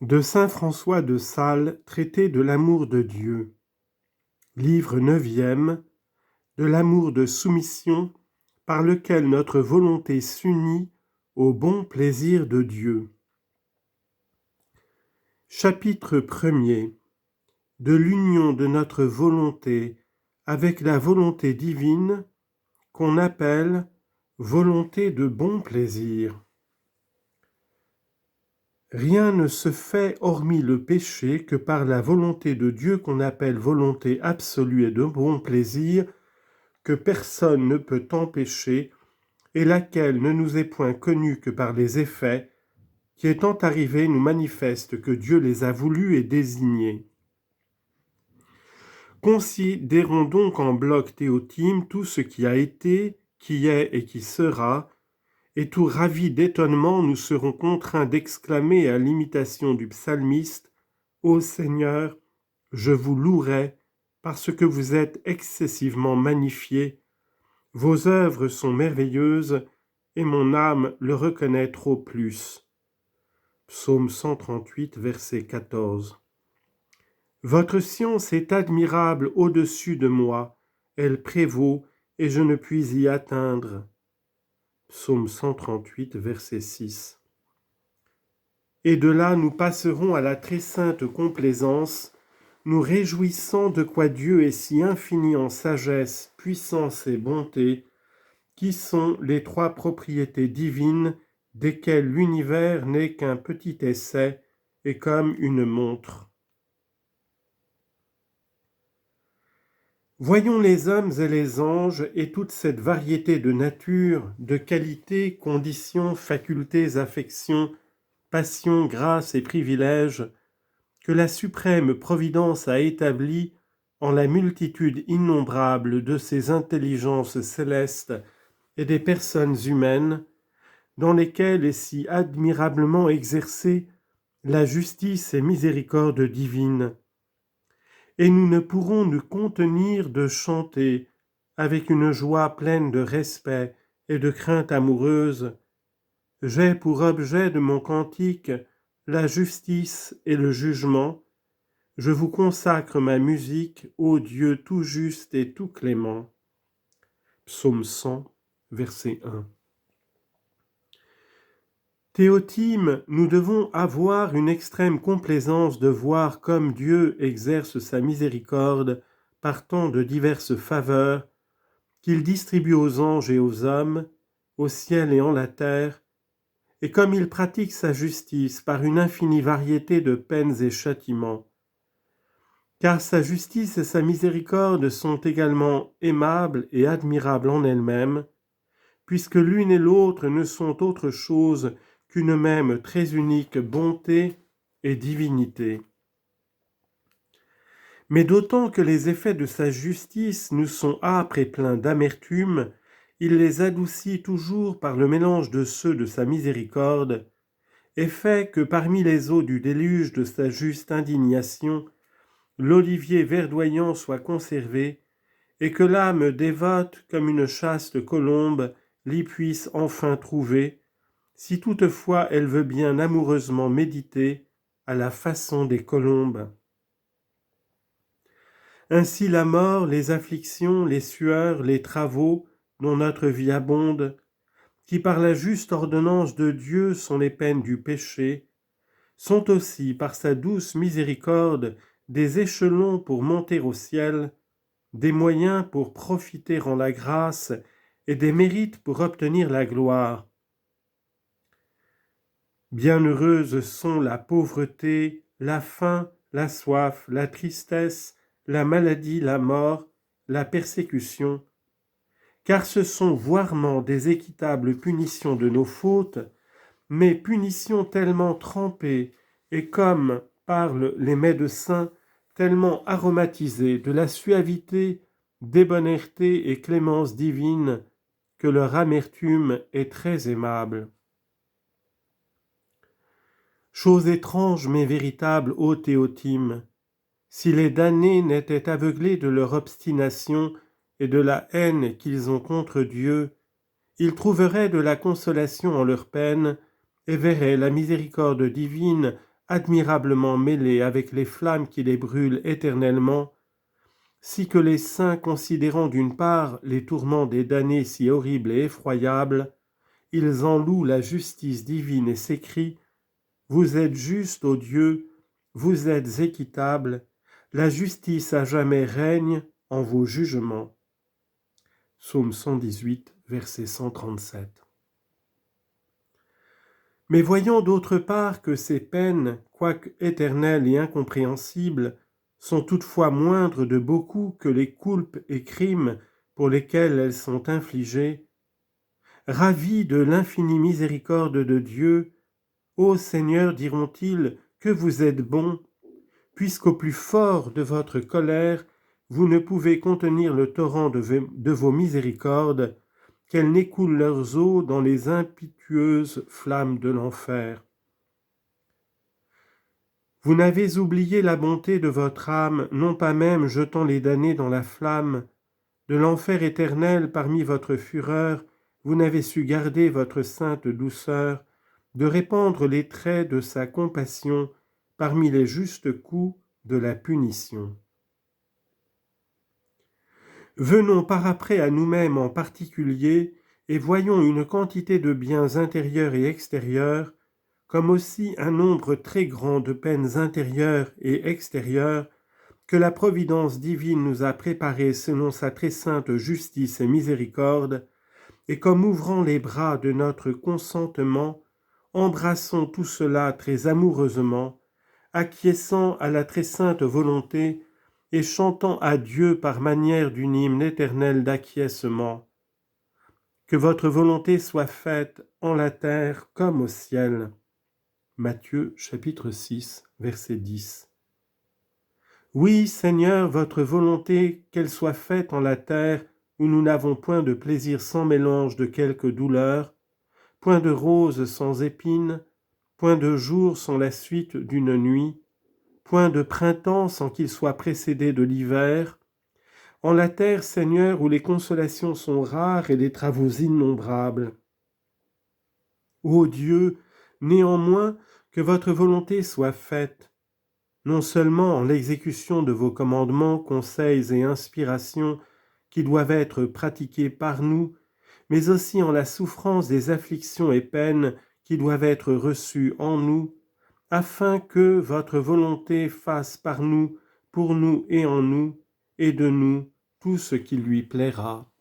De saint François de Sales, traité de l'amour de Dieu. Livre 9e, de l'amour de soumission par lequel notre volonté s'unit au bon plaisir de Dieu. Chapitre 1er. De l'union de notre volonté avec la volonté divine qu'on appelle volonté de bon plaisir. Rien ne se fait hormis le péché que par la volonté de Dieu qu'on appelle volonté absolue et de bon plaisir, que personne ne peut empêcher, et laquelle ne nous est point connue que par les effets, qui étant arrivés nous manifestent que Dieu les a voulus et désignés. Considérons donc en bloc théotime tout ce qui a été, qui est et qui sera, et tout ravis d'étonnement, nous serons contraints d'exclamer à l'imitation du psalmiste « Ô Seigneur, je vous louerai, parce que vous êtes excessivement magnifié. Vos œuvres sont merveilleuses, et mon âme le reconnaît trop plus. » Psaume 138, verset 14. Votre science est admirable au-dessus de moi, elle prévaut, et je ne puis y atteindre. Psaume 138, verset 6. Et de là nous passerons à la très sainte complaisance, nous réjouissant de quoi Dieu est si infini en sagesse, puissance et bonté, qui sont les trois propriétés divines desquelles l'univers n'est qu'un petit essai et comme une montre. Voyons les hommes et les anges et toute cette variété de nature, de qualités, conditions, facultés, affections, passions, grâces et privilèges que la suprême providence a établis en la multitude innombrable de ces intelligences célestes et des personnes humaines, dans lesquelles est si admirablement exercée la justice et miséricorde divine. Et nous ne pourrons nous contenir de chanter, avec une joie pleine de respect et de crainte amoureuse, « J'ai pour objet de mon cantique la justice et le jugement, je vous consacre ma musique, ô Dieu tout juste et tout clément. » Psaume 100, verset 1. Théotime, nous devons avoir une extrême complaisance de voir comme Dieu exerce sa miséricorde par tant de diverses faveurs qu'il distribue aux anges et aux hommes, au ciel et en la terre, et comme il pratique sa justice par une infinie variété de peines et châtiments. Car sa justice et sa miséricorde sont également aimables et admirables en elles-mêmes, puisque l'une et l'autre ne sont autre chose qu'une même très unique bonté et divinité. Mais d'autant que les effets de sa justice nous sont âpres et pleins d'amertume, il les adoucit toujours par le mélange de ceux de sa miséricorde, et fait que parmi les eaux du déluge de sa juste indignation, l'olivier verdoyant soit conservé, et que l'âme dévote comme une chaste colombe l'y puisse enfin trouver, si toutefois elle veut bien amoureusement méditer à la façon des colombes. Ainsi la mort, les afflictions, les sueurs, les travaux dont notre vie abonde, qui par la juste ordonnance de Dieu sont les peines du péché, sont aussi par sa douce miséricorde des échelons pour monter au ciel, des moyens pour profiter en la grâce et des mérites pour obtenir la gloire. Bienheureuses sont la pauvreté, la faim, la soif, la tristesse, la maladie, la mort, la persécution, car ce sont voirement des équitables punitions de nos fautes, mais punitions tellement trempées et comme parlent les médecins, tellement aromatisées de la suavité, débonnaire,té et clémence divine, que leur amertume est très aimable. Chose étrange mais véritable, ô Théotime, si les damnés n'étaient aveuglés de leur obstination et de la haine qu'ils ont contre Dieu, ils trouveraient de la consolation en leur peine et verraient la miséricorde divine admirablement mêlés avec les flammes qui les brûlent éternellement, si que les saints, considérant d'une part les tourments des damnés si horribles et effroyables, ils en louent la justice divine et s'écrient: Vous êtes juste, ô Dieu, vous êtes équitable, la justice à jamais règne en vos jugements. Psaume 118, verset 137. Mais voyons d'autre part que ces peines, quoique éternelles et incompréhensibles, sont toutefois moindres de beaucoup que les coulpes et crimes pour lesquels elles sont infligées. Ravis de l'infinie miséricorde de Dieu, ô Seigneur, diront-ils, que vous êtes bon, puisqu'au plus fort de votre colère, vous ne pouvez contenir le torrent de vos miséricordes, qu'elles n'écoulent leurs eaux dans les impétueuses flammes de l'enfer. Vous n'avez oublié la bonté de votre âme, non pas même jetant les damnés dans la flamme. De l'enfer éternel parmi votre fureur, vous n'avez su garder votre sainte douceur, de répandre les traits de sa compassion parmi les justes coups de la punition. Venons par après à nous-mêmes en particulier, et voyons une quantité de biens intérieurs et extérieurs, comme aussi un nombre très grand de peines intérieures et extérieures, que la providence divine nous a préparées selon sa très sainte justice et miséricorde, et comme ouvrant les bras de notre consentement, embrassons tout cela très amoureusement, acquiesçant à la très sainte volonté et chantant à Dieu par manière d'une hymne éternelle d'acquiescement. Que votre volonté soit faite en la terre comme au ciel. Matthieu chapitre 6, verset 10. Oui, Seigneur, votre volonté, qu'elle soit faite en la terre où nous n'avons point de plaisir sans mélange de quelque douleur, point de rose sans épines, point de jour sans la suite d'une nuit, point de printemps sans qu'il soit précédé de l'hiver, en la terre, Seigneur, où les consolations sont rares et les travaux innombrables. Ô Dieu, néanmoins, que votre volonté soit faite, non seulement en l'exécution de vos commandements, conseils et inspirations qui doivent être pratiqués par nous, mais aussi en la souffrance des afflictions et peines qui doivent être reçues en nous, afin que votre volonté fasse par nous, pour nous et en nous, et de nous, tout ce qui lui plaira.